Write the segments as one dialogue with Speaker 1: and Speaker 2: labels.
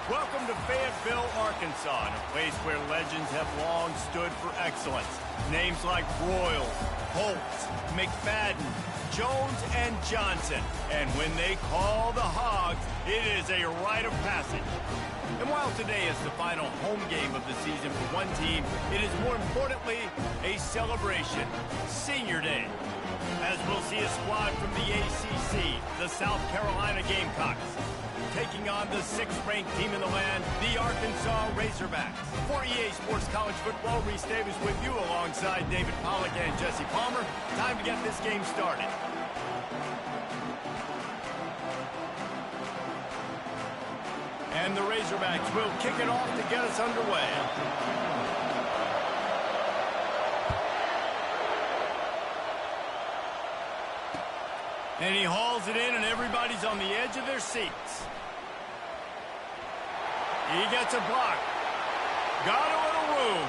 Speaker 1: Welcome to Fayetteville, Arkansas, a place where legends have long stood for excellence. Names like Royals, Holtz, McFadden, Jones, and Johnson. And when they call the Hogs, it is a rite of passage. And while today is the final home game of the season for one team, it is more importantly a celebration, Senior Day. As we'll see a squad from the ACC, the South Carolina Gamecocks, taking on the 6th-ranked team in the land, the Arkansas Razorbacks. For EA Sports College Football, Reese Davis with you alongside David Pollack and Jesse Palmer. Time to get this game started. And the Razorbacks will kick it off to get us underway. And he hauls it in, and everybody's on the edge of their seats. He gets a block. Got a little room.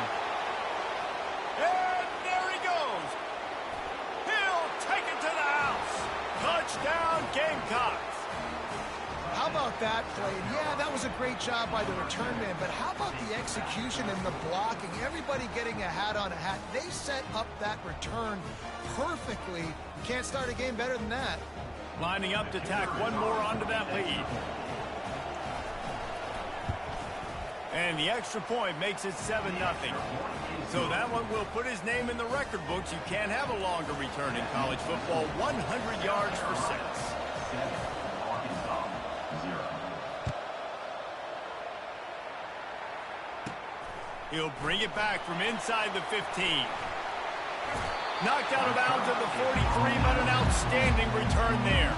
Speaker 1: And there he goes. He'll take it to the house. Touchdown, Gamecocks.
Speaker 2: How about that play? Yeah, that was a great job by the return man, but how about the execution and the blocking? Everybody getting a hat on a hat. They set up that return perfectly. You can't start a game better than that.
Speaker 1: Lining up to tack one more onto that lead. And the extra point makes it 7-0. So that one will put his name in the record books. You can't have a longer return in college football. 100 yards for 6. He'll bring it back from inside the 15. Knocked out of bounds at the 43, but an outstanding return there.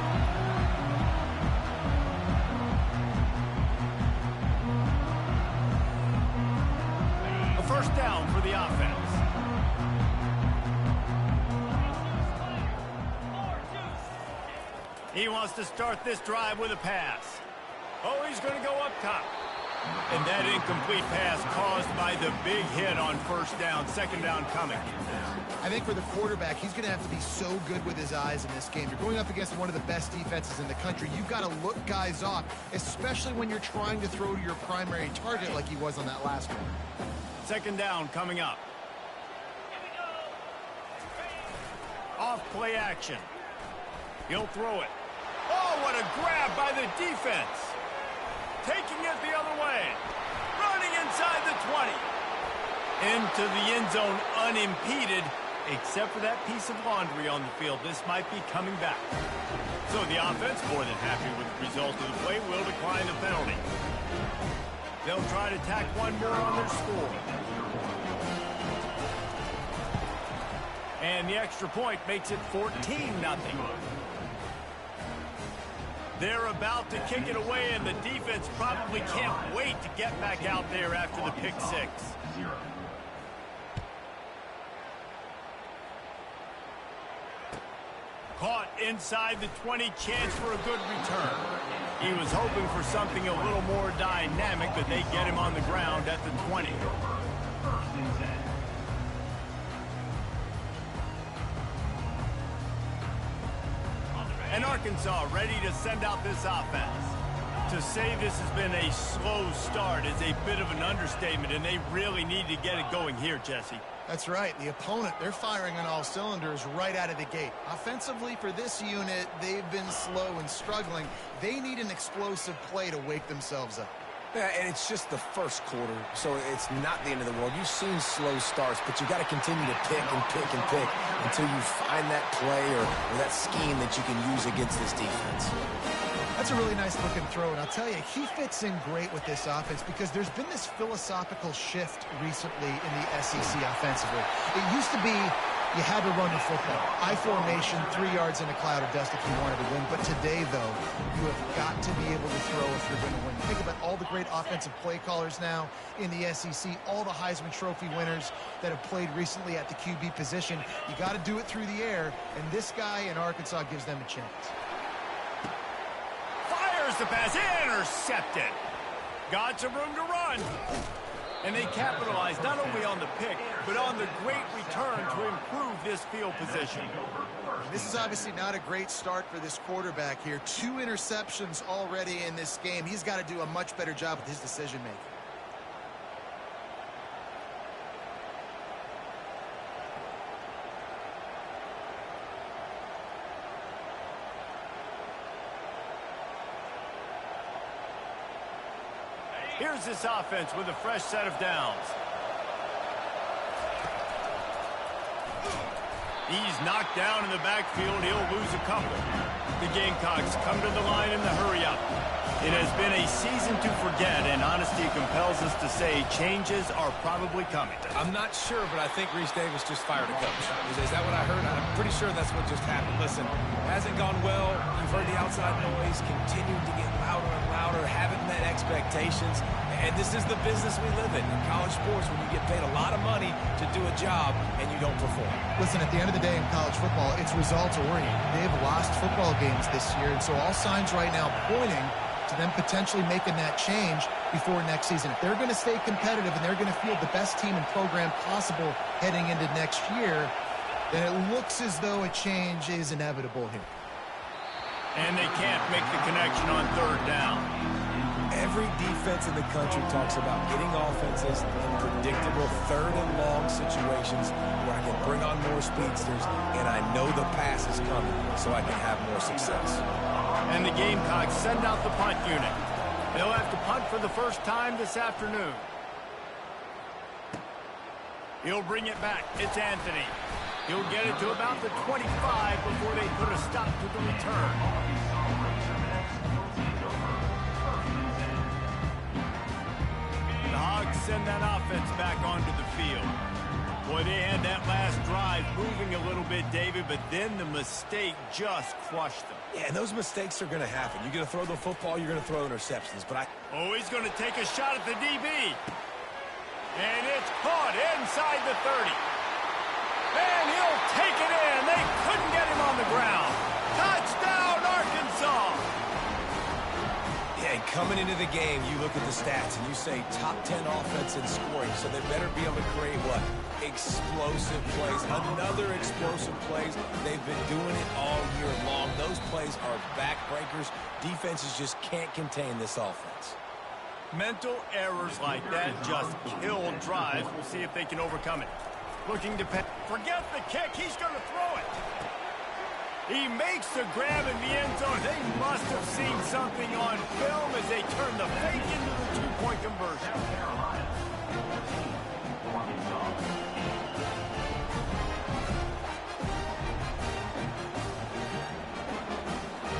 Speaker 1: A first down for the offense. He wants to start this drive with a pass. Oh, he's going to go up top. And that incomplete pass caused by the big hit on first down. Second down coming.
Speaker 2: I think for the quarterback, he's going to have to be so good with his eyes in this game. You're going up against one of the best defenses in the country. You've got to look guys off, especially when you're trying to throw to your primary target like he was on that last one.
Speaker 1: Second down coming up. Off play action. He'll throw it. Oh, what a grab by the defense. Taking it the other way. Running inside the 20. Into the end zone unimpeded, except for that piece of laundry on the field. This might be coming back. So the offense, more than happy with the result of the play, will decline the penalty. They'll try to tack one more on their score. And the extra point makes it 14-0. They're about to kick it away, and the defense probably can't wait to get back out there after the pick 6. Caught inside the 20, chance for a good return. He was hoping for something a little more dynamic, but they get him on the ground at the 20. And Arkansas ready to send out this offense. To say this has been a slow start is a bit of an understatement, and they really need to get it going here, Jesse.
Speaker 2: That's right. The opponent, they're firing on all cylinders right out of the gate. Offensively, for this unit, they've been slow and struggling. They need an explosive play to wake themselves up.
Speaker 3: Yeah, and it's just the first quarter, so it's not the end of the world. You've seen slow starts, but you got to continue to pick and pick and pick until you find that play or that scheme that you can use against this defense.
Speaker 2: That's a really nice looking throw, and I'll tell you, he fits in great with this offense because there's been this philosophical shift recently in the SEC offensively. It used to be you had to run the football. I formation, 3 yards in a cloud of dust if you wanted to win. But today, though, you have got to be able to throw if you're going to win. Think about all the great offensive play callers now in the SEC, all the Heisman Trophy winners that have played recently at the QB position. You got to do it through the air, and this guy in Arkansas gives them a chance.
Speaker 1: Fires the pass, intercepted. Got some room to run. And they capitalized not only on the pick, but on the great return to improve this field position.
Speaker 2: This is obviously not a great start for this quarterback here. 2 interceptions already in this game. He's got to do a much better job with his decision-making.
Speaker 1: Here's this offense with a fresh set of downs. He's knocked down in the backfield. He'll lose a couple. The Gamecocks come to the line in the hurry-up. It has been a season to forget, and honesty compels us to say changes are probably coming.
Speaker 3: I'm not sure, but I think Reese Davis just fired a coach. Is that what I heard? I'm pretty sure that's what just happened. Listen, hasn't gone well. You've heard the outside noise, continuing to get louder and louder, haven't met expectations. And this is the business we live in college sports, when you get paid a lot of money to do a job and you don't perform.
Speaker 2: Listen, at the end of the day in college football, it's results-oriented. They've lost football games this year, and so all signs right now pointing to them potentially making that change before next season. If they're going to stay competitive and they're going to field the best team and program possible heading into next year, then it looks as though a change is inevitable here.
Speaker 1: And they can't make the connection on 3rd down.
Speaker 3: Every defense in the country talks about getting offenses in predictable 3rd and long situations where I can bring on more speedsters and I know the pass is coming so I can have more success.
Speaker 1: And the Gamecocks send out the punt unit. They'll have to punt for the first time this afternoon. He'll bring it back. It's Anthony. He'll get it to about the 25 before they put a stop to the return. The Hogs send that offense back onto the field. Boy, they had that last drive moving a little bit, David, but then the mistake just crushed them.
Speaker 3: Yeah, and those mistakes are going to happen. You're going to throw the football, you're going to throw interceptions. But
Speaker 1: Oh, he's going to take a shot at the DB. And it's caught inside the 30. And he'll take it in. They couldn't get him on the ground. Touchdown, Arkansas.
Speaker 3: Yeah, and coming into the game, you look at the stats and you say top 10 offense in scoring. So they better be able to create what? Explosive plays. Another explosive plays. They've been doing it all year long. Those plays are backbreakers. Defenses just can't contain this offense.
Speaker 1: Mental errors like that just kill drives. We'll see if they can overcome it. Looking to forget the kick. He's going to throw it. He makes the grab in the end zone. They must have seen something on film as they turn the fake into the 2-point conversion.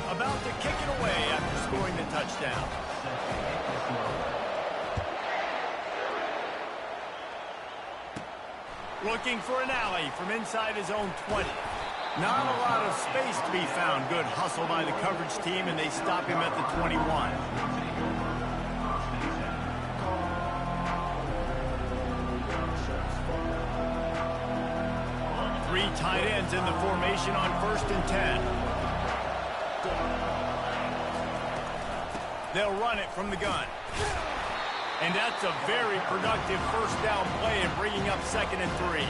Speaker 1: About to kick it away after scoring the touchdown. Looking for an alley from inside his own 20. Not a lot of space to be found. Good hustle by the coverage team, and they stop him at the 21. 3 tight ends in the formation on 1st and 10. They'll run it from the gun. And that's a very productive 1st down play and bringing up 2nd and 3.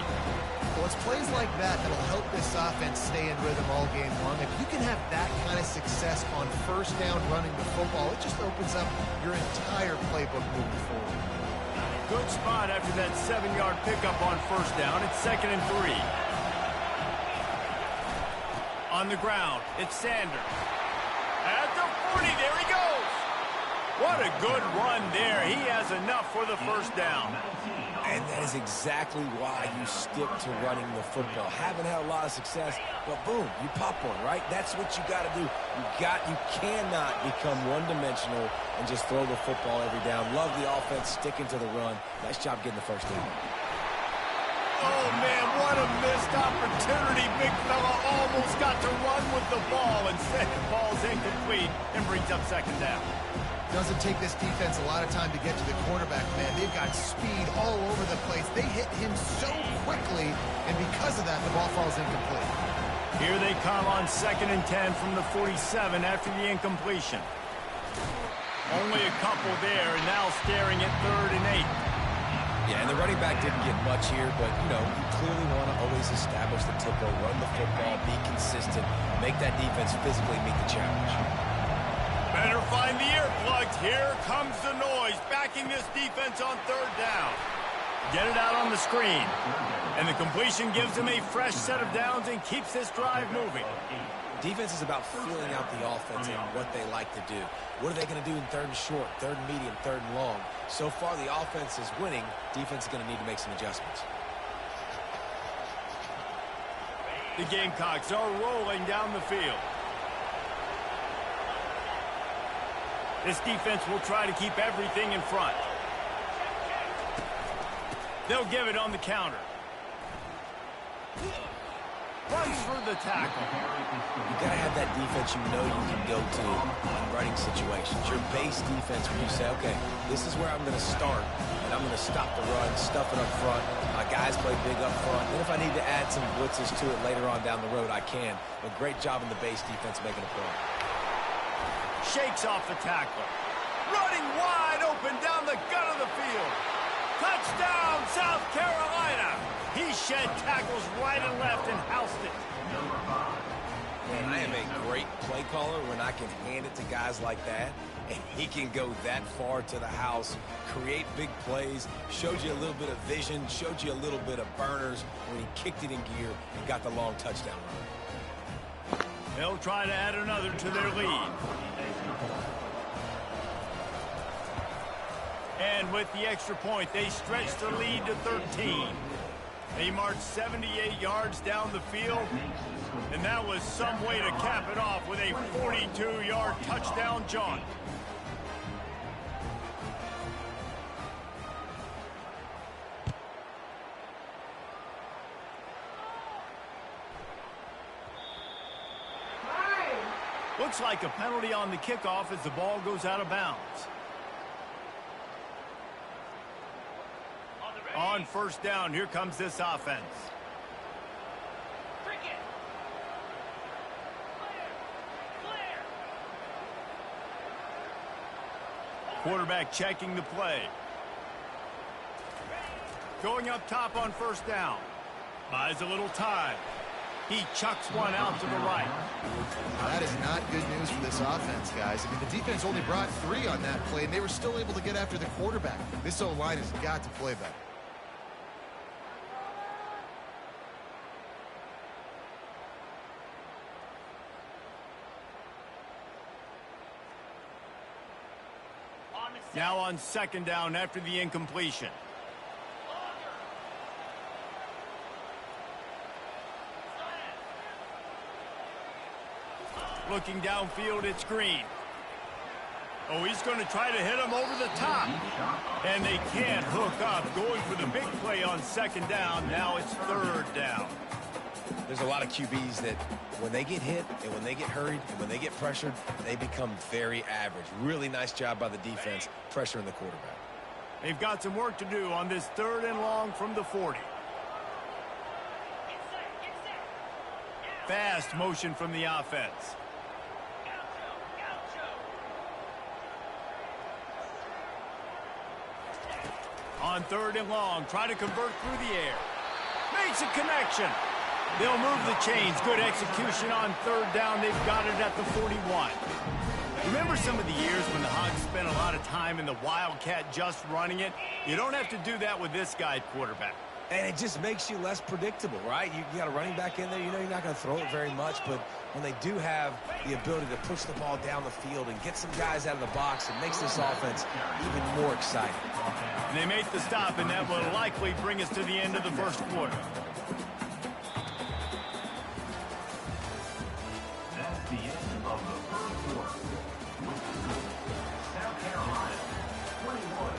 Speaker 2: Well, it's plays like that that'll help this offense stay in rhythm all game long. If you can have that kind of success on 1st down running the football, it just opens up your entire playbook moving forward.
Speaker 1: Good spot after that 7-yard pickup on 1st down. It's 2nd and 3. On the ground, it's Sanders. At the 40, there he goes. What a good run there. He has enough for the 1st down.
Speaker 3: And that is exactly why you stick to running the football. Haven't had a lot of success, but boom, you pop one, right? That's what you got to do. You cannot become one-dimensional and just throw the football every down. Love the offense sticking to the run. Nice job getting the 1st down.
Speaker 1: Oh, man, what a missed opportunity. Big fella almost got to run with the ball. Instead, the ball's incomplete and brings up 2nd down.
Speaker 2: Doesn't take this defense a lot of time to get to the quarterback, man. They've got speed all over the place. They hit him so quickly, and because of that, the ball falls incomplete.
Speaker 1: Here they come on 2nd and 10 from the 47 after the incompletion. Only a couple there, and now staring at 3rd and 8.
Speaker 3: Yeah, and the running back didn't get much here, but, you know, you clearly want to always establish the tempo, run the football, be consistent, make that defense physically meet the challenge.
Speaker 1: Better find the earplugs. Here comes the noise, backing this defense on third down. Get it out on the screen. And the completion gives them a fresh set of downs and keeps this drive moving.
Speaker 3: Defense is about feeling out the offense and what they like to do. What are they going to do in third and short, third and medium, third and long? So far, the offense is winning. Defense is going to need to make some adjustments.
Speaker 1: The Gamecocks are rolling down the field. This defense will try to keep everything in front. They'll give it on the counter. Runs for the tackle.
Speaker 3: You got to have that defense you know you can go to in running situations. Your base defense where you say, okay, this is where I'm going to start, and I'm going to stop the run, stuff it up front. My guys play big up front. And if I need to add some blitzes to it later on down the road, I can. But great job in the base defense making a play.
Speaker 1: Shakes off the tackler. Running wide open down the gut of the field. Touchdown, South Carolina. He shed tackles right and left and housed it.
Speaker 3: Man, I am a great play caller when I can hand it to guys like that. And he can go that far to the house, create big plays, showed you a little bit of vision, showed you a little bit of burners when he kicked it in gear and got the long touchdown run.
Speaker 1: They'll try to add another to their lead. And with the extra point, they stretch the lead to 13. They marched 78 yards down the field, and that was some way to cap it off with a 42-yard touchdown jaunt. Looks like a penalty on the kickoff as the ball goes out of bounds. On first down, here comes this offense. Quarterback checking the play. Going up top on first down. Buys a little time. He chucks one out to the right.
Speaker 2: That is not good news for this offense, guys. I mean, the defense only brought 3 on that play, and they were still able to get after the quarterback. This O-line has got to play better.
Speaker 1: Now on second down after the incompletion. Looking downfield, it's Green. Oh, he's going to try to hit him over the top. And they can't hook up. Going for the big play on second down. Now it's third down.
Speaker 3: There's a lot of QBs that when they get hit and when they get hurried and when they get pressured, they become very average. Really nice job by the defense pressuring the quarterback.
Speaker 1: They've got some work to do on this third and long from the 40. Fast motion from the offense. On third and long, try to convert through the air. Makes a connection. They'll move the chains. Good execution on third down. They've got it at the 41. Remember some of the years when the Hogs spent a lot of time in the Wildcat just running it? You don't have to do that with this guy quarterback.
Speaker 3: And it just makes you less predictable, right? You got a running back in there. You know you're not going to throw it very much, but when they do have the ability to push the ball down the field and get some guys out of the box, it makes this offense even more exciting.
Speaker 1: And they make the stop, and that will likely bring us to the end of the first quarter.
Speaker 4: That's the end of the first quarter. South Carolina 21,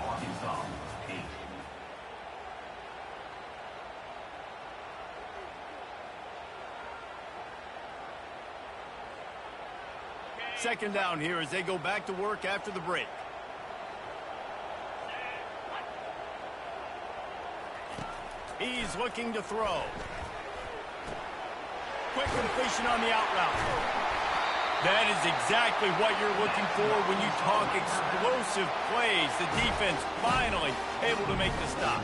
Speaker 4: Arkansas 8.
Speaker 1: Second down here as they go back to work after the break. He's looking to throw. Quick completion on the out route. That is exactly what you're looking for when you talk explosive plays. The defense finally able to make the stop.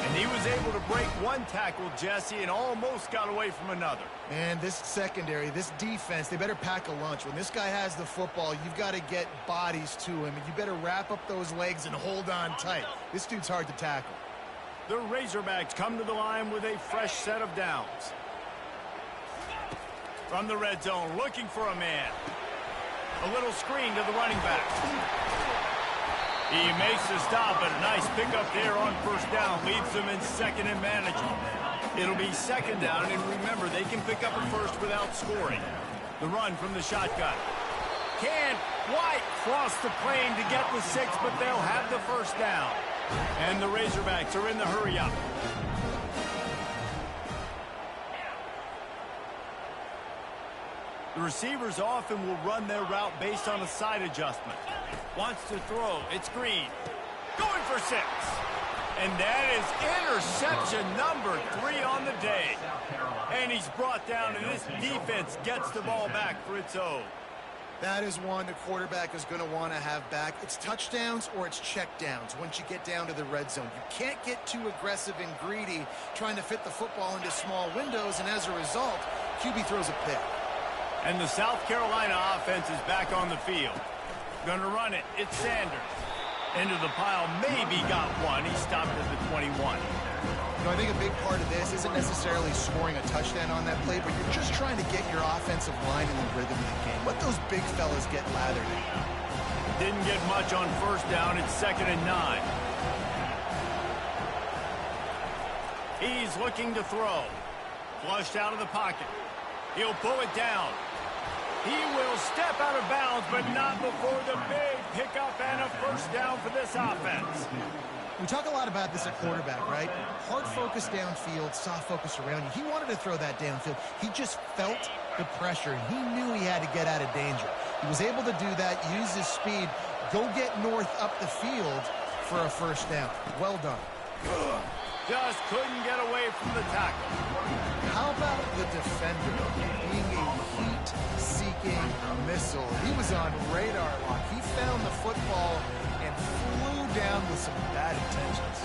Speaker 1: And he was able to break one tackle, Jesse, and almost got away from another.
Speaker 2: And this secondary, this defense, they better pack a lunch. When this guy has the football, you've got to get bodies to him, and you better wrap up those legs and hold on tight. This dude's hard to tackle.
Speaker 1: The Razorbacks come to the line with a fresh set of downs. From the red zone, looking for a man. A little screen to the running back. He makes the stop, but a nice pickup there on first down. Leaves them in second and manageable. It'll be second down, and remember, they can pick up a first without scoring. The run from the shotgun. Can't quite cross the plane to get the 6, but they'll have the first down. And the Razorbacks are in the hurry-up. The receivers often will run their route based on a side adjustment. Wants to throw. It's Green. Going for 6. And that is interception number 3 on the day. And he's brought down, and this defense gets the ball back for its own.
Speaker 2: That is one the quarterback is going to want to have back. It's touchdowns or it's checkdowns once you get down to the red zone. You can't get too aggressive and greedy trying to fit the football into small windows, and as a result, QB throws a pick.
Speaker 1: And the South Carolina offense is back on the field. Gonna run it. It's Sanders. Into the pile. Maybe got one. He stopped at the 21.
Speaker 2: You know, I think a big part of this isn't necessarily scoring a touchdown on that play, but you're just trying to get your offensive line in the rhythm of the game. Let those big fellas get lathered in.
Speaker 1: Didn't get much on first down. It's 2nd and 9. He's looking to throw. Flushed out of the pocket. He'll pull it down. He will step out of bounds, but not before the big pickup and a first down for this offense.
Speaker 2: We talk a lot about this at quarterback, right? Hard focus downfield, soft focus around you. He wanted to throw that downfield. He just felt the pressure. He knew he had to get out of danger. He was able to do that, use his speed, go get north up the field for a first down. Well done.
Speaker 1: Just couldn't get away from the tackle.
Speaker 2: How about the defender being a heat-seeking missile? He was on radar lock. He found the football and flew down with some bad intentions.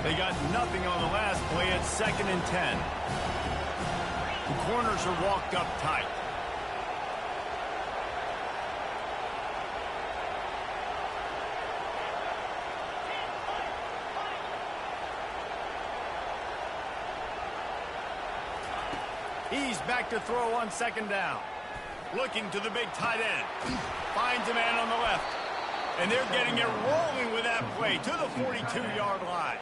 Speaker 1: They got nothing on the last play. It's 2nd and 10. The corners are walked up tight. He's back to throw on 2nd down. Looking to the big tight end. Finds a man on the left. And they're getting it rolling with that play to the 42-yard line.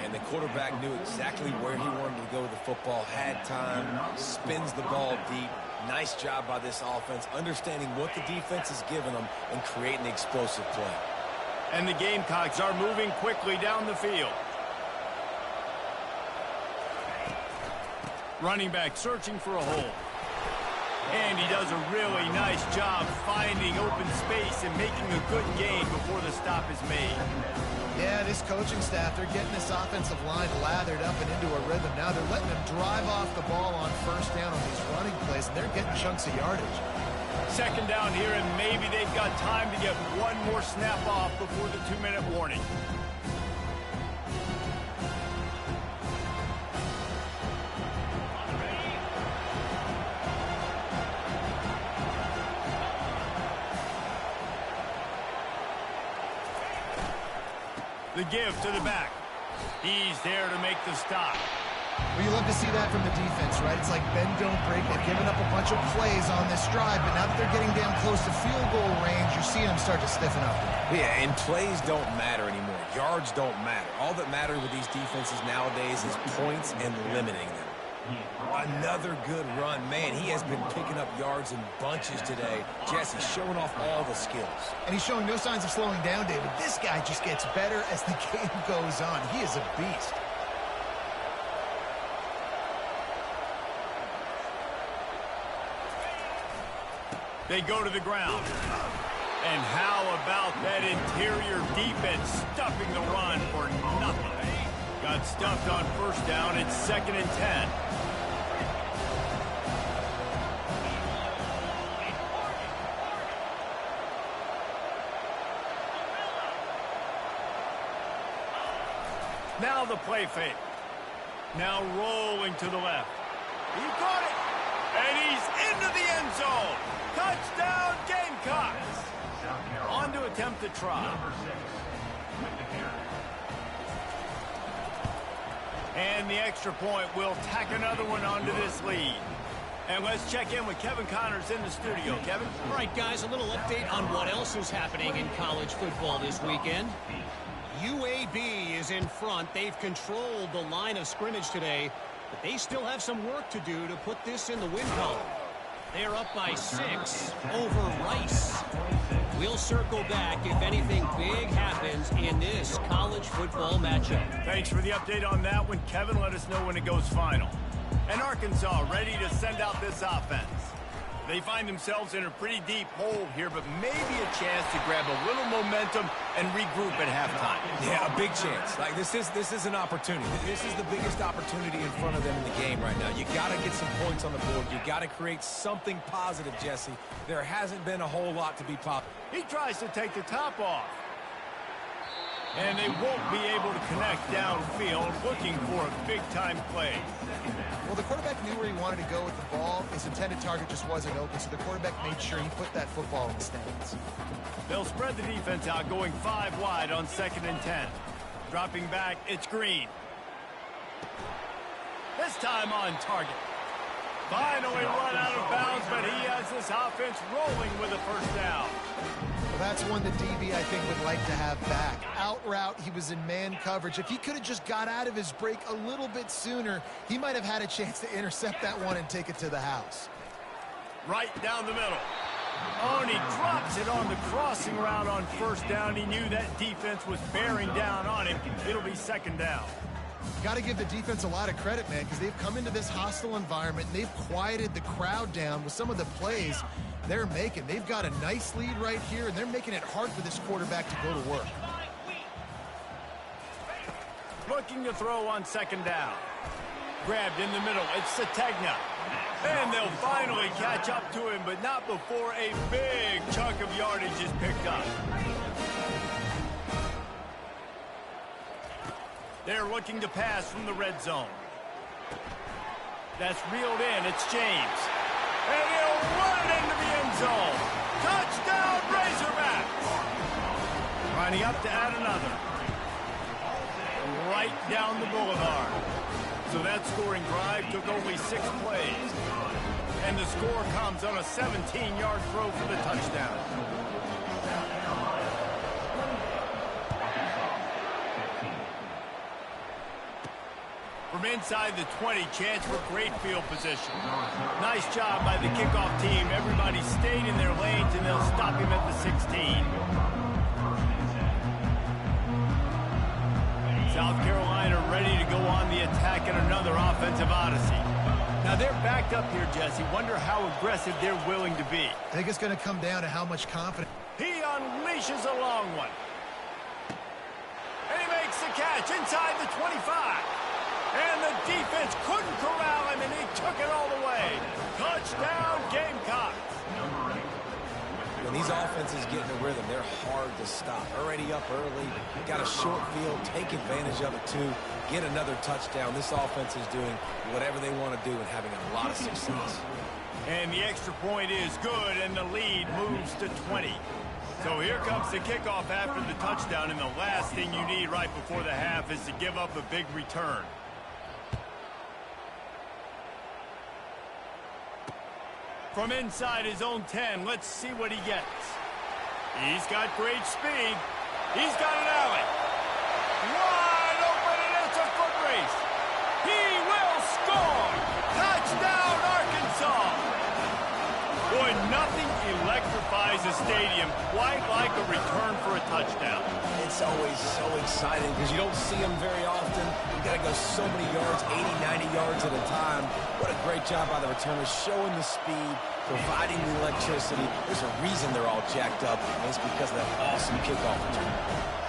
Speaker 3: And the quarterback knew exactly where he wanted to go with the football, had time, spins the ball deep. Nice job by this offense, understanding what the defense is giving them and creating the explosive play.
Speaker 1: And the Gamecocks are moving quickly down the field. Running back searching for a hole. And he does a really nice job finding open space and making a good gain before the stop is made.
Speaker 2: Yeah, this coaching staff, they're getting this offensive line lathered up and into a rhythm. Now they're letting them drive off the ball on first down on these running plays, and they're getting chunks of yardage.
Speaker 1: 2nd down here, and maybe they've got time to get one more snap off before the 2-minute warning. The give to the back. He's there to make the stop.
Speaker 2: Well, you love to see that from the defense, right? It's like bend, don't break. They've given up a bunch of plays on this drive, but now that they're getting down close to field goal range, you're seeing them start to stiffen up.
Speaker 3: Yeah, and plays don't matter anymore. Yards don't matter. All that matters with these defenses nowadays is points and limiting them. Another good run. Man, he has been picking up yards in bunches today. Jesse's showing off all the skills.
Speaker 2: And he's showing no signs of slowing down, David. This guy just gets better as the game goes on. He is a beast.
Speaker 1: They go to the ground. And how about that interior defense stuffing the run for nothing? Got stuffed on first down. It's 2nd and 10. Now the play fake. Now rolling to the left. He caught it. And he's into the end zone. Touchdown, Gamecocks. On to attempt to try. And the extra point will tack another one onto this lead. And let's check in with Kevin Connors in the studio. Kevin?
Speaker 5: All right, guys, a little update on what else is happening in college football this weekend. UAB is in front. They've controlled the line of scrimmage today, but they still have some work to do to put this in the win column. They're up by 6 over Rice. We'll circle back if anything big happens in this college football matchup.
Speaker 1: Thanks for the update on that one, Kevin. Let us know when it goes final. And Arkansas ready to send out this offense. They find themselves in a pretty deep hole here, but maybe a chance to grab a little momentum and regroup at halftime.
Speaker 3: Yeah, a big chance. Like this is an opportunity. This is the biggest opportunity in front of them in the game right now. You got to get some points on the board. You got to create something positive, Jesse. There hasn't been a whole lot to be positive.
Speaker 1: He tries to take the top off. And they won't be able to connect downfield, looking for a big-time play.
Speaker 2: Well, the quarterback knew where he wanted to go with the ball. His intended target just wasn't open, so the quarterback made sure he put that football in the stands.
Speaker 1: They'll spread the defense out, going 5 wide on 2nd and 10. Dropping back, it's Green. This time on target. Finally run out of bounds, but he has this offense rolling with a first down.
Speaker 2: Well, that's one the DB, I think, would like to have back. Out route, he was in man coverage. If he could have just got out of his break a little bit sooner, he might have had a chance to intercept that one and take it to the house.
Speaker 1: Right down the middle. Oh, and he drops it on the crossing route on first down. He knew that defense was bearing down on him. It'll be 2nd down.
Speaker 2: Got to give the defense a lot of credit, man, because they've come into this hostile environment, and they've quieted the crowd down with some of the plays they're making. They've got a nice lead right here, and they're making it hard for this quarterback to go to work.
Speaker 1: Looking to throw on 2nd down. Grabbed in the middle. It's Sategna. And they'll finally catch up to him, but not before a big chunk of yardage is picked up. They're looking to pass from the red zone. That's reeled in. It's James. And he'll run it into the end zone. Touchdown, Razorbacks! Lining up to add another. Right down the boulevard. So that scoring drive took only 6 plays. And the score comes on a 17-yard throw for the touchdown. From inside the 20, chance for great field position. Nice job by the kickoff team. Everybody stayed in their lanes, and they'll stop him at the 16. South Carolina ready to go on the attack in another offensive odyssey. Now they're backed up here, Jesse. Wonder how aggressive they're willing to be.
Speaker 2: I think it's going to come down to how much confidence.
Speaker 1: He unleashes a long one. And he makes the catch inside the 25. And the defense couldn't corral him, and he took it all the way. Touchdown, Gamecocks.
Speaker 3: When these offenses get in a rhythm, they're hard to stop. Already up early, got a short field, take advantage of it too, get another touchdown. This offense is doing whatever they want to do and having a lot of success.
Speaker 1: And the extra point is good, and the lead moves to 20. So here comes the kickoff after the touchdown, and the last thing you need right before the half is to give up a big return. From inside his own 10, let's see what he gets. He's got great speed. He's got an alley. Wide open, and it's a foot race. He will score. Touchdown, Arkansas. Boy, nothing electrifies a stadium quite like a return for a touchdown.
Speaker 3: It's always so exciting because you don't see them very often. You got to go so many yards, 80, 90 yards at a time. What a great job by the returners, showing the speed, providing the electricity. There's a reason they're all jacked up, and it's because of that awesome kickoff return.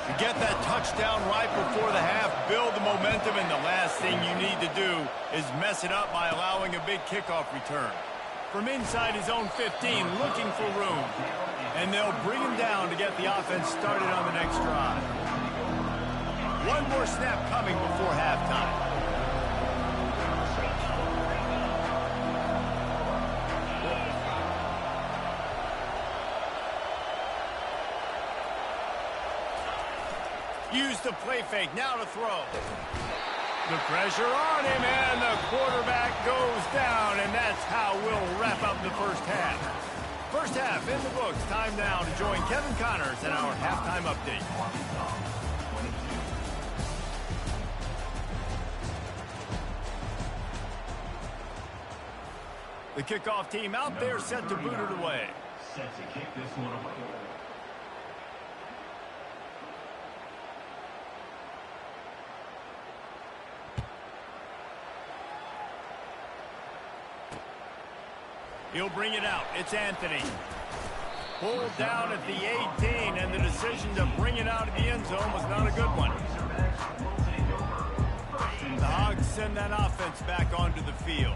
Speaker 1: You get that touchdown right before the half, build the momentum, and the last thing you need to do is mess it up by allowing a big kickoff return. From inside his own 15, looking for room. And they'll bring him down to get the offense started on the next drive. One more snap coming before halftime. Use the play fake, now to throw. The pressure on him, and the quarterback goes down, and that's how we'll wrap up the first half. First half in the books. Time now to join Kevin Connors in our halftime update. The kickoff team out there set to boot it away.
Speaker 4: Set to kick this one away.
Speaker 1: He'll bring it out. It's Anthony. Pulled down at the 18, and the decision to bring it out of the end zone was not a good one. The Hogs send that offense back onto the field.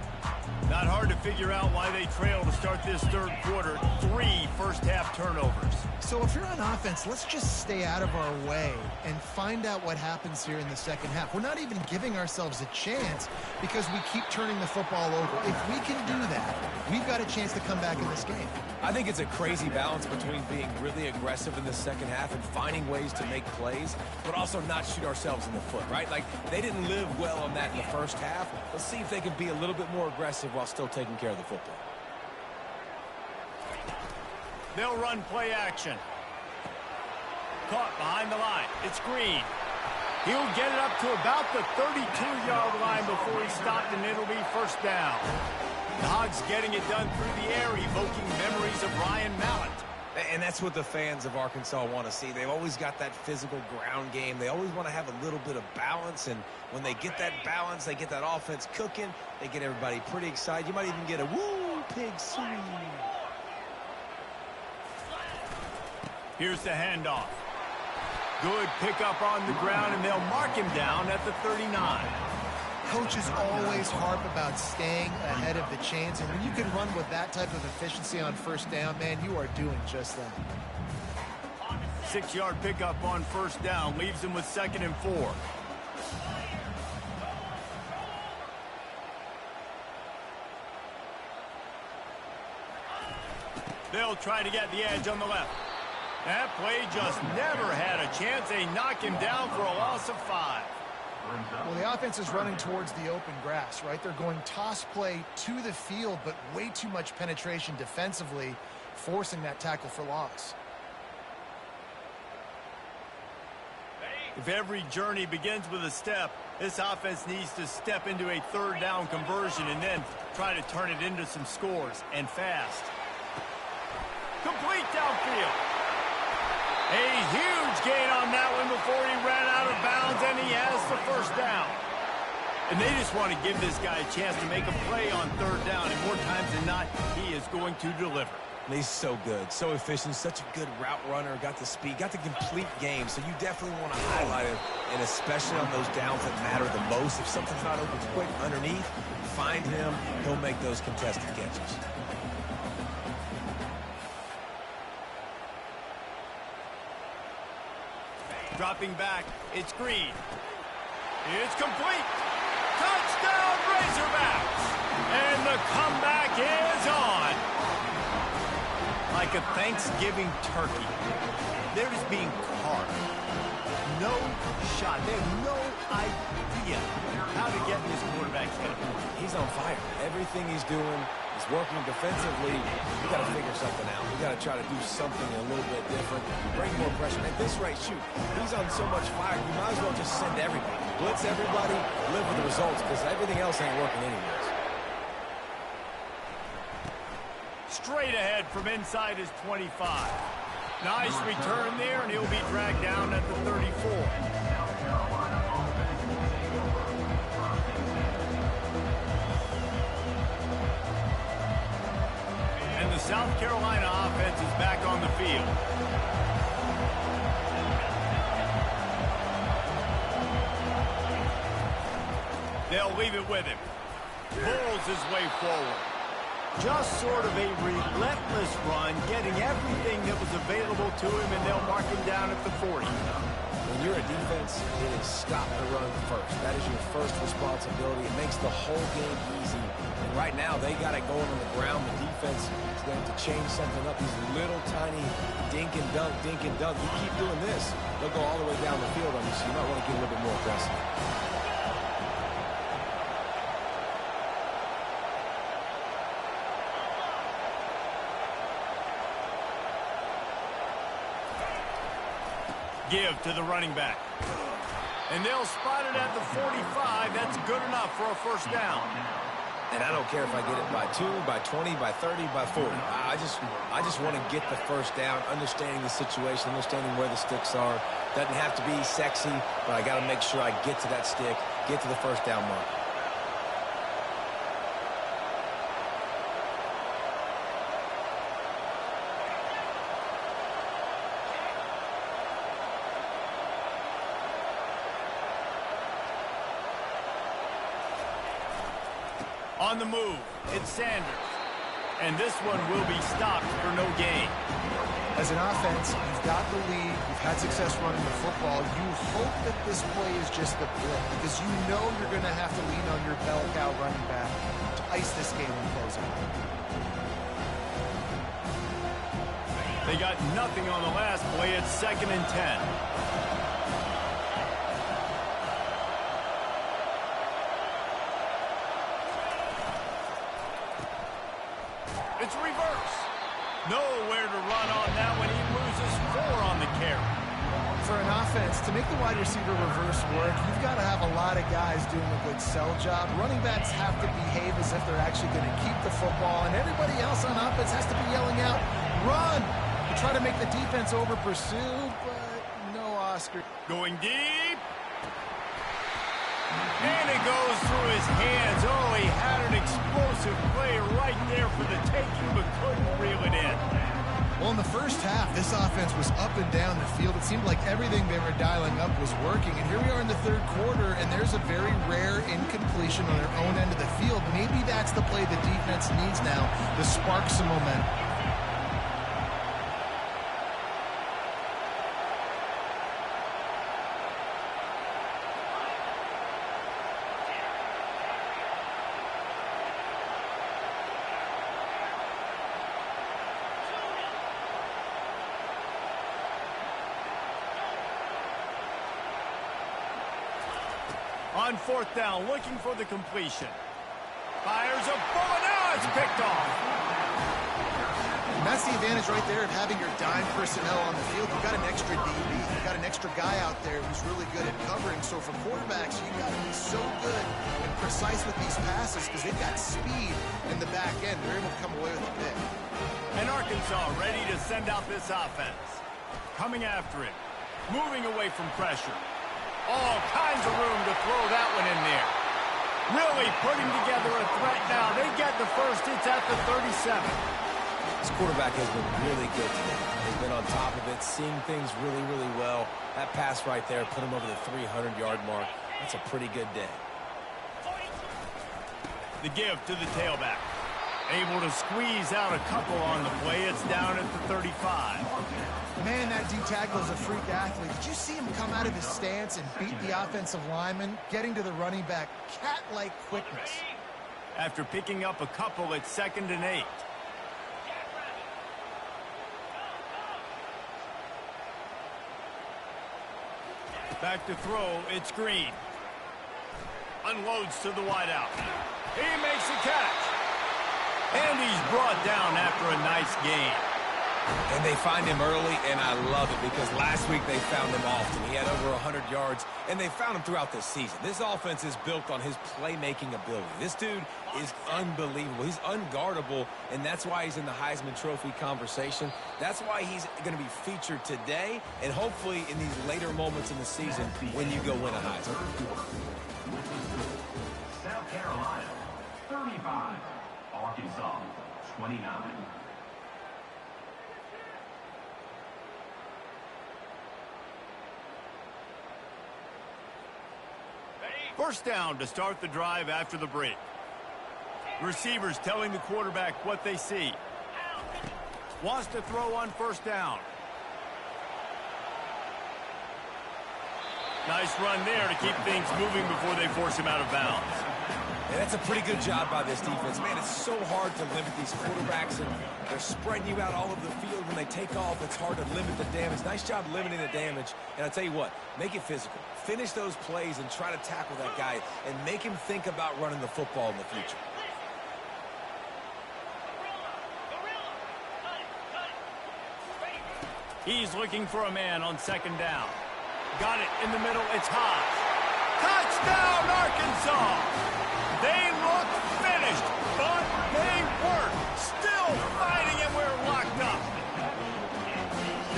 Speaker 1: Not hard to figure out why they trail to start this third quarter. 3 first-half turnovers.
Speaker 2: So if you're on offense, let's just stay out of our way and find out what happens here in the second half. We're not even giving ourselves a chance because we keep turning the football over. If we can do that, we've got a chance to come back in this game.
Speaker 3: I think it's a crazy balance between being really aggressive in the second half and finding ways to make plays, but also not shoot ourselves in the foot, right? Like, they didn't live well on that in the first half. Let's see if they can be a little bit more aggressive while still taking care of the football.
Speaker 1: They'll run play action. Caught behind the line. It's Green. He'll get it up to about the 32-yard line before he stopped, and it'll be first down. The Hogs getting it done through the air, evoking memories of Ryan Mallett.
Speaker 3: And that's what the fans of Arkansas want to see. They've always got that physical ground game. They always want to have a little bit of balance, and when they get that balance, they get that offense cooking, they get everybody pretty excited. You might even get a woo, pig swing.
Speaker 1: Here's the handoff. Good pickup on the ground, and they'll mark him down at the 39.
Speaker 2: Coaches always harp about staying ahead of the chains, and when you can run with that type of efficiency on first down, man, you are doing just that.
Speaker 1: 6-yard pickup on first down leaves him with 2nd and 4. They'll try to get the edge on the left. That play just never had a chance. They knock him down for a loss of 5.
Speaker 2: Well, the offense is running towards the open grass, right? They're going toss play to the field, but way too much penetration defensively, forcing that tackle for loss.
Speaker 1: If every journey begins with a step, this offense needs to step into a 3rd down conversion and then try to turn it into some scores, and fast. Complete downfield. A huge gain on that one before he ran out of bounds, and he has the first down. And they just want to give this guy a chance to make a play on 3rd down, and more times than not, he is going to deliver.
Speaker 3: He's so good, so efficient, such a good route runner, got the speed, got the complete game, so you definitely want to highlight it, and especially on those downs that matter the most. If something's not open quick underneath, find him, he'll make those contested catches.
Speaker 1: Dropping back, it's Green. It's complete. Touchdown, Razorbacks! And the comeback is on. Like a Thanksgiving turkey, they're just being carved. No shot. They have no idea how to get in this quarterback's head.
Speaker 3: He's on fire. Everything he's doing is working defensively. You got to figure something out. You got to try to do something a little bit different. Bring more pressure. At this rate, shoot. He's on so much fire. You might as well just send everybody. Blitz everybody. Live with the results because everything else ain't working anyways.
Speaker 1: Straight ahead from inside his 25. Nice return there, and he'll be dragged down at the 34. And the South Carolina offense is back on the field. They'll leave it with him. Pulls his way forward. Just sort of a relentless run, getting everything that was available to him, and they'll mark him down at the 40.
Speaker 3: when you're a defense, it is stop the run first. That is your first responsibility. It makes the whole game easy. And right now, they got it going on the ground. The defense is going to change something up. These little tiny dink and dunk, dink and dunk. You keep doing this, they'll go all the way down the field on you, so you might want to get a little bit more aggressive.
Speaker 1: Give to the running back. And they'll spot it at the 45. That's good enough for a first down.
Speaker 3: And I don't care if I get it by 2, by 20, by 30, by 40. I just want to get the first down, understanding the situation, understanding where the sticks are. Doesn't have to be sexy, but I got to make sure I get to that stick, get to the first down mark.
Speaker 1: On the move, it's Sanders. And this one will be stopped for no gain.
Speaker 2: As an offense, you've got the lead. You've had success running the football. You hope that this play is just a blip because you know you're going to have to lean on your bell cow running back to ice this game and close it.
Speaker 1: They got nothing on the last play. It's 2nd and 10. It's reverse. Nowhere to run on that one. He loses 4 on the carry.
Speaker 2: For an offense, to make the wide receiver reverse work, you've got to have a lot of guys doing a good sell job. Running backs have to behave as if they're actually going to keep the football, and everybody else on offense has to be yelling out, run, to try to make the defense over-pursue, but no Oscar.
Speaker 1: Going deep. And it goes through his hands. Oh, he had an explosive play right there for the taking, but couldn't reel it in.
Speaker 2: Well, in the first half, this offense was up and down the field. It seemed like everything they were dialing up was working. And here we are in the third quarter, and there's a very rare incompletion on their own end of the field. Maybe that's the play the defense needs now to spark some momentum.
Speaker 1: On 4th down, looking for the completion. Fires a bullet. Now it's picked off.
Speaker 2: And that's the advantage right there of having your dime personnel on the field. You've got an extra DB. You've got an extra guy out there who's really good at covering. So for quarterbacks, you've got to be so good and precise with these passes because they've got speed in the back end. They're able to come away with a pick.
Speaker 1: And Arkansas ready to send out this offense. Coming after it. Moving away from pressure. All kinds of room to throw that one in there. Really putting together a threat now. They get the first. It's at the 37.
Speaker 3: This quarterback has been really good today. He's been on top of it, seeing things really, really well. That pass right there put him over the 300-yard mark. That's a pretty good day.
Speaker 1: The give to the tailback. Able to squeeze out a couple on the play. It's down at the 35.
Speaker 2: Man, that D-tackle is a freak athlete. Did you see him come out of his stance and beat the offensive lineman, getting to the running back? Cat-like quickness.
Speaker 1: After picking up a couple, it's 2nd and 8. Back to throw, it's Green. Unloads to the wideout. He makes a catch. And he's brought down after a nice gain.
Speaker 3: And they find him early, and I love it because last week they found him often. He had over 100 yards, and they found him throughout this season. This offense is built on his playmaking ability. This dude is unbelievable. He's unguardable, and that's why he's in the Heisman Trophy conversation. That's why he's going to be featured today, and hopefully in these later moments in the season when you go win a Heisman.
Speaker 4: South Carolina, 35. Arkansas, 29.
Speaker 1: First down to start the drive after the break. Receivers telling the quarterback what they see. Wants to throw on first down. Nice run there to keep things moving before they force him out of bounds.
Speaker 3: And that's a pretty good job by this defense. Man, it's so hard to limit these quarterbacks, and they're spreading you out all over the field. When they take off, it's hard to limit the damage. Nice job limiting the damage. And I'll tell you what, make it physical. Finish those plays and try to tackle that guy and make him think about running the football in the future.
Speaker 1: He's looking for a man on second down. Got it in the middle. It's high. Touchdown, Arkansas! They look finished, but they weren't. Still fighting, and we're locked up.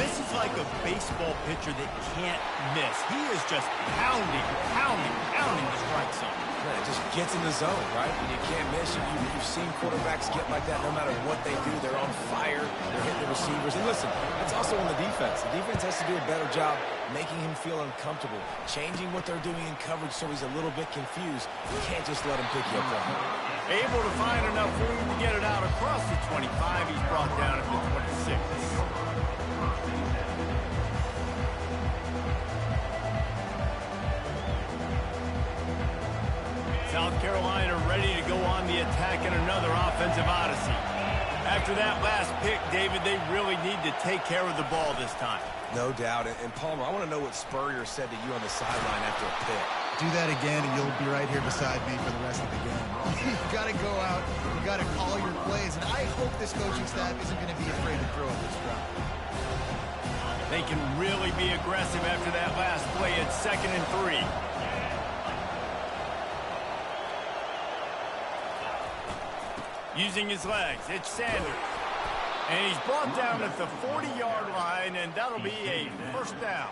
Speaker 1: This is like a baseball pitcher that can't miss. He is just pounding the strike zone.
Speaker 3: Yeah, it just gets in the zone, right? And you can't miss. You've seen quarterbacks get like that no matter what they do. They're on fire. They're hitting the receivers. And listen, that's also on the defense. The defense has to do a better job making him feel uncomfortable, changing what they're doing in coverage so he's a little bit confused. You can't just let him pick you up from him.
Speaker 1: Able to find enough room to get it out across the 25. He's brought down at the 26. South Carolina ready to go on the attack in another offensive odyssey. After that last pick, David, they really need to take care of the ball this time.
Speaker 3: No doubt. And Palmer, I want to know what Spurrier said to you on the sideline after a pick.
Speaker 2: Do that again, and you'll be right here beside me for the rest of the game. You've got to go out. You've got to call your plays. And I hope this coaching staff isn't going to be afraid to throw at this drive.
Speaker 1: They can really be aggressive after that last play at 2nd and 3. Using his legs, it's Sanders. And he's brought down at the 40-yard line, and that'll be a first down.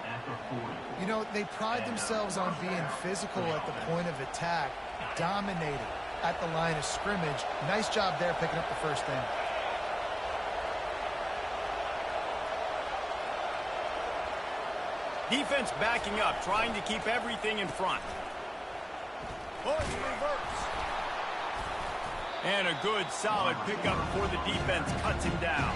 Speaker 2: You know, they pride themselves on being physical at the point of attack, dominating at the line of scrimmage. Nice job there picking up the first down.
Speaker 1: Defense backing up, trying to keep everything in front. Push reverse. And a good, solid pickup before the defense cuts him down.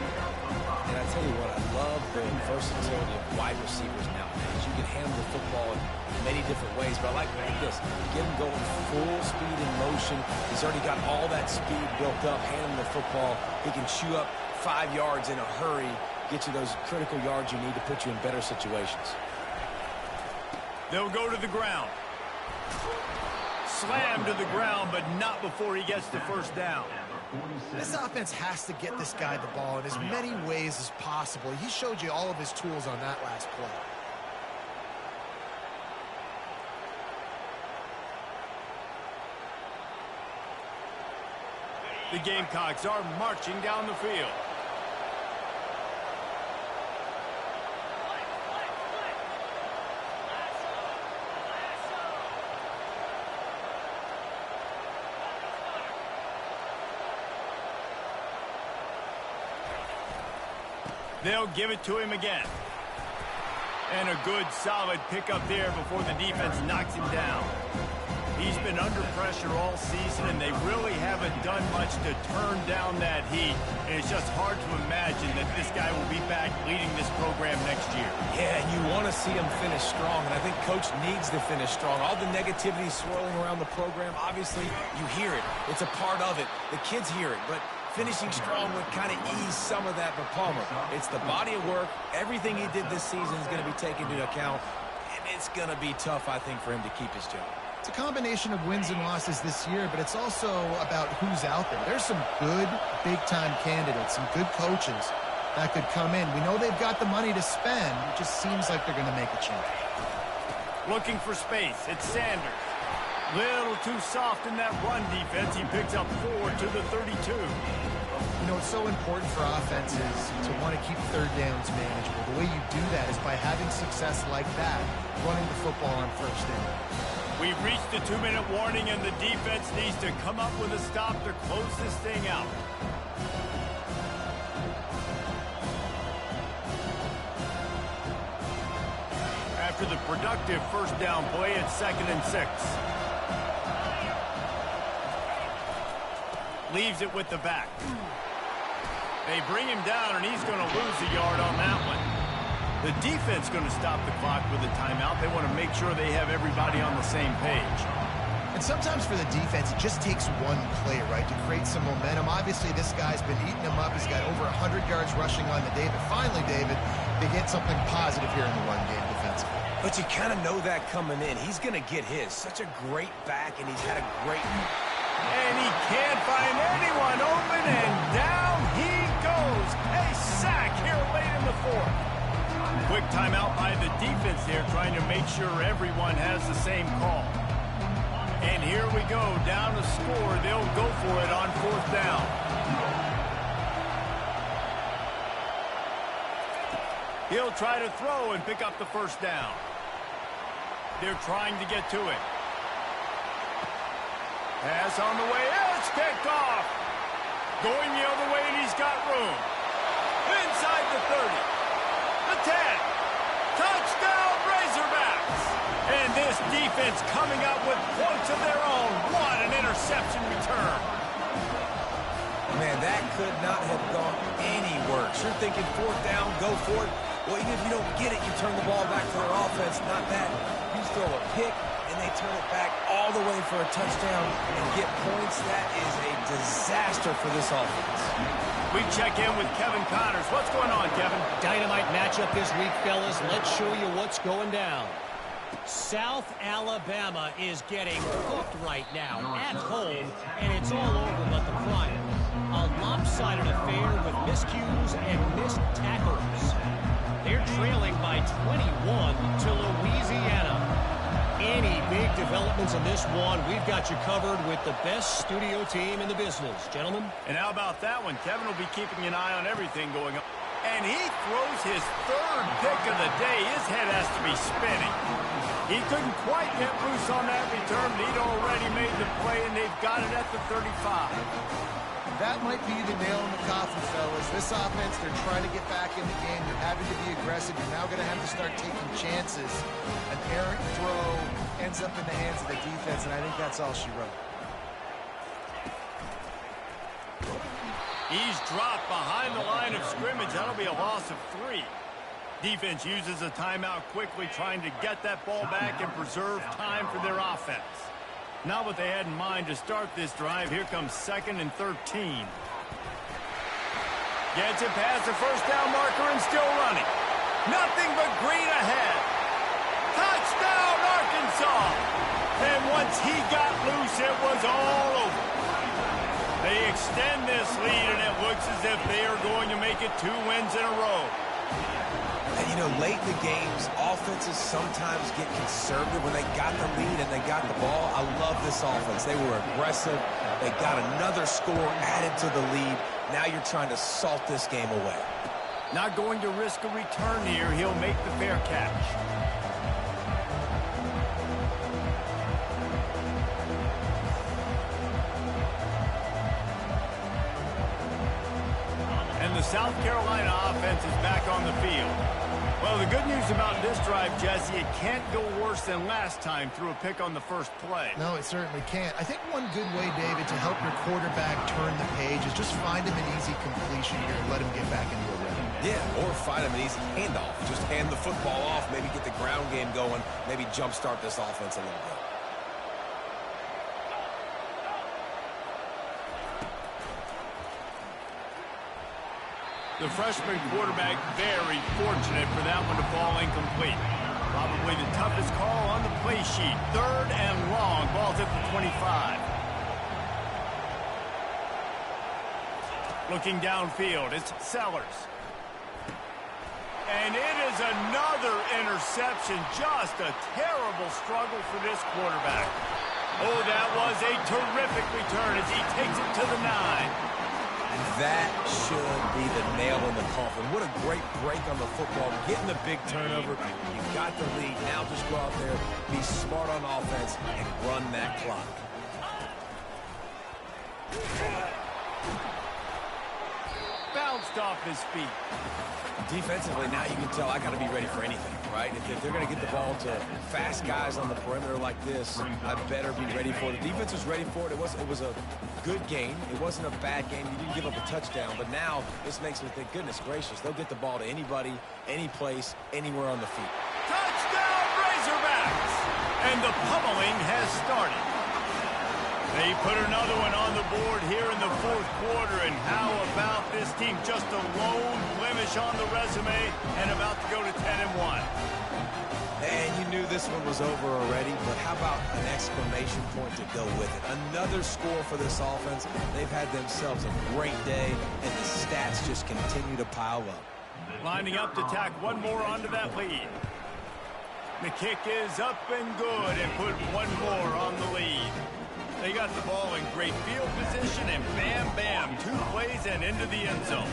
Speaker 3: And I tell you what, I love the versatility of wide receivers nowadays. You can handle the football in many different ways, but I like this. Get him going full speed in motion. He's already got all that speed built up, handling the football. He can chew up 5 yards in a hurry, get you those critical yards you need to put you in better situations.
Speaker 1: They'll go to the ground. Slammed to the ground, but not before he gets the first down.
Speaker 2: This offense has to get this guy the ball in as many ways as possible. He showed you all of his tools on that last play.
Speaker 1: The Gamecocks are marching down the field. They'll give it to him again. And a good, solid pickup there before the defense knocks him down. He's been under pressure all season, and they really haven't done much to turn down that heat. And it's just hard to imagine that this guy will be back leading this program next year.
Speaker 3: Yeah, and you want to see him finish strong, and I think Coach needs to finish strong. All the negativity swirling around the program, obviously, you hear it. It's a part of it. The kids hear it, but finishing strong would kind of ease some of that for Palmer. It's the body of work. Everything he did this season is going to be taken into account, and it's going to be tough, I think, for him to keep his job.
Speaker 2: It's a combination of wins and losses this year, but it's also about who's out there. There's some good big-time candidates, some good coaches that could come in. We know they've got the money to spend. It just seems like they're going to make a change.
Speaker 1: Looking for space. It's Sanders. Little too soft in that run defense. He picks up 4 to the 32.
Speaker 2: You know, it's so important for offenses to want to keep third downs manageable. The way you do that is by having success like that, running the football on first down.
Speaker 1: We've reached the 2-minute warning, and the defense needs to come up with a stop to close this thing out. After the productive first down play, it's 2nd and 6. Leaves it with the back. They bring him down, and he's going to lose a yard on that one. The defense going to stop the clock with a timeout. They want to make sure they have everybody on the same page.
Speaker 2: And sometimes for the defense, it just takes one play, right, to create some momentum. Obviously, this guy's been eating them up. He's got over 100 yards rushing on the day. But finally, David, they get something positive here in the run game defensively.
Speaker 3: But you kind of know that coming in. He's going to get his. Such a great back, and he's had a great...
Speaker 1: And he can't find anyone open, and down he goes. A sack here late in the fourth. Quick timeout by the defense there, trying to make sure everyone has the same call. And here we go, down to score. They'll go for it on fourth down. He'll try to throw and pick up the first down. They're trying to get to it. Pass on the way. It's picked off. Going the other way, and he's got room. Inside the 30. The 10. Touchdown, Razorbacks. And this defense coming up with points of their own. What an interception return.
Speaker 3: Man, that could not have gone any worse. You're thinking fourth down, go for it. Well, even if you don't get it, you turn the ball back to their offense. Not that. You throw a pick, and they turn it back all the way for a touchdown and get points. That is a disaster for this offense.
Speaker 1: We check in with Kevin Connors. What's going on, Kevin?
Speaker 5: Dynamite matchup this week, fellas. Let's show you what's going down. South Alabama is getting cooked right now at home, and it's all over but the crying. A lopsided affair with miscues and missed tackles. They're trailing by 21 to Louisiana. Any big developments in this one, we've got you covered with the best studio team in the business. Gentlemen?
Speaker 1: And how about that one? Kevin will be keeping an eye on everything going on. And he throws his third pick of the day. His head has to be spinning. He couldn't quite get loose on that return, but he'd already made the play, and they've got it at the 35.
Speaker 2: That might be the nail in the coffin, fellas. This offense, they're trying to get back in the game. They're having to be aggressive. You're now going to have to start taking chances. An errant throw ends up in the hands of the defense, and I think that's all she wrote.
Speaker 1: He's dropped behind the line of scrimmage. That'll be a loss of 3. Defense uses a timeout quickly, trying to get that ball back and preserve time for their offense. Not what they had in mind to start this drive. Here comes 2nd and 13. Gets it past the first down marker and still running. Nothing but green ahead. Touchdown, Arkansas! And once he got loose, it was all over. They extend this lead, and it looks as if they are going to make it 2 wins in a row.
Speaker 3: And, you know, late in the games, offenses sometimes get conservative when they got the lead and they got the ball. I love this offense. They were aggressive. They got another score added to the lead. Now you're trying to salt this game away.
Speaker 1: Not going to risk a return here. He'll make the fair catch. And the South Carolina offense is back on the field. Well, the good news about this drive, Jesse, it can't go worse than last time through a pick on the first play.
Speaker 2: No, it certainly can't. I think one good way, David, to help your quarterback turn the page is just find him an easy completion here and let him get back into a rhythm.
Speaker 3: Yeah, or find him an easy handoff. Just hand the football off, maybe get the ground game going, maybe jumpstart this offense a little bit.
Speaker 1: The freshman quarterback very fortunate for that one to fall incomplete. Probably the toughest call on the play sheet. 3rd and long. Ball's at the 25. Looking downfield, it's Sellers. And it is another interception. Just a terrible struggle for this quarterback. Oh, that was a terrific return as he takes it to the 9.
Speaker 3: That should be the nail in the coffin. What a great break on the football. Getting the big turnover. You got the lead. Now just go out there, be smart on offense, and run that clock.
Speaker 1: bounced off his feet.
Speaker 3: Defensively, now you can tell I got to be ready for anything, right? If they're going to get the ball to fast guys on the perimeter like this, I better be ready for it. The defense was ready for it. It was a good game. It wasn't a bad game. You didn't give up a touchdown. But now this makes me think, goodness gracious, they'll get the ball to anybody, any place, anywhere on the feet.
Speaker 1: Touchdown, Razorbacks! And the pummeling has started. They put another one on the board here in the fourth quarter, and how about this team? Just a lone blemish on the resume and about to go to 10-1.
Speaker 3: And you knew this one was over already, but how about an exclamation point to go with it? Another score for this offense. They've had themselves a great day, and the stats just continue to pile up.
Speaker 1: Lining up to tack one more onto that lead. The kick is up and good, and put one more on the lead. They got the ball in great field position, and bam, bam, 2 plays and into the end zone.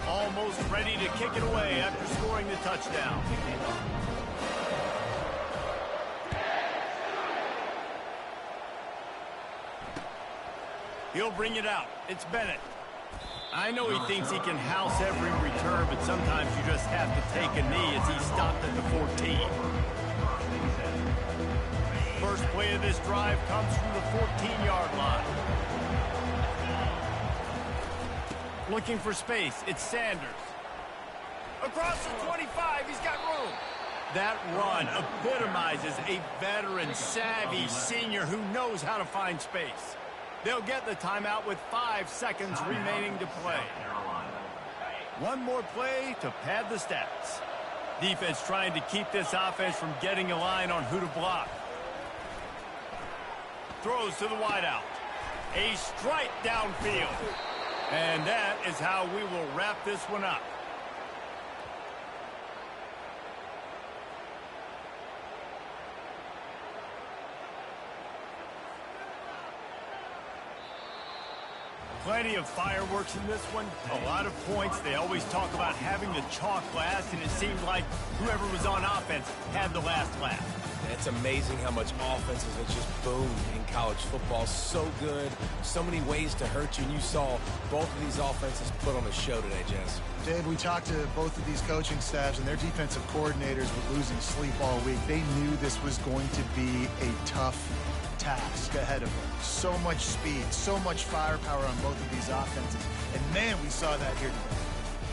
Speaker 1: Almost ready to kick it away after scoring the touchdown. He'll bring it out. It's Bennett. I know he thinks he can house every return, but sometimes you just have to take a knee as he stopped at the 14. First play of this drive comes from the 14-yard line. Looking for space, it's Sanders. Across the 25, he's got room. That run epitomizes a veteran, savvy senior who knows how to find space. They'll get the timeout with 5 seconds remaining to play. One more play to pad the stats. Defense trying to keep this offense from getting a line on who to block. Throws to the wideout. A strike downfield. And that is how we will wrap this one up. Plenty of fireworks in this one. A lot of points. They always talk about having the chalk last, and it seemed like whoever was on offense had the last laugh.
Speaker 3: It's amazing how much offenses have just boomed in college football. So good. So many ways to hurt you. And you saw both of these offenses put on a show today, Jess.
Speaker 2: Dave, we talked to both of these coaching staffs, and their defensive coordinators were losing sleep all week. They knew this was going to be a tough task ahead of them. So much speed, so much firepower on both of these offenses. And, man, we saw that here today.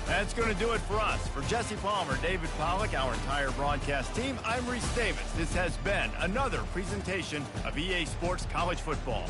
Speaker 1: That's going to do it for us. For Jesse Palmer, David Pollack, our entire broadcast team, I'm Reese Davis. This has been another presentation of EA Sports College Football.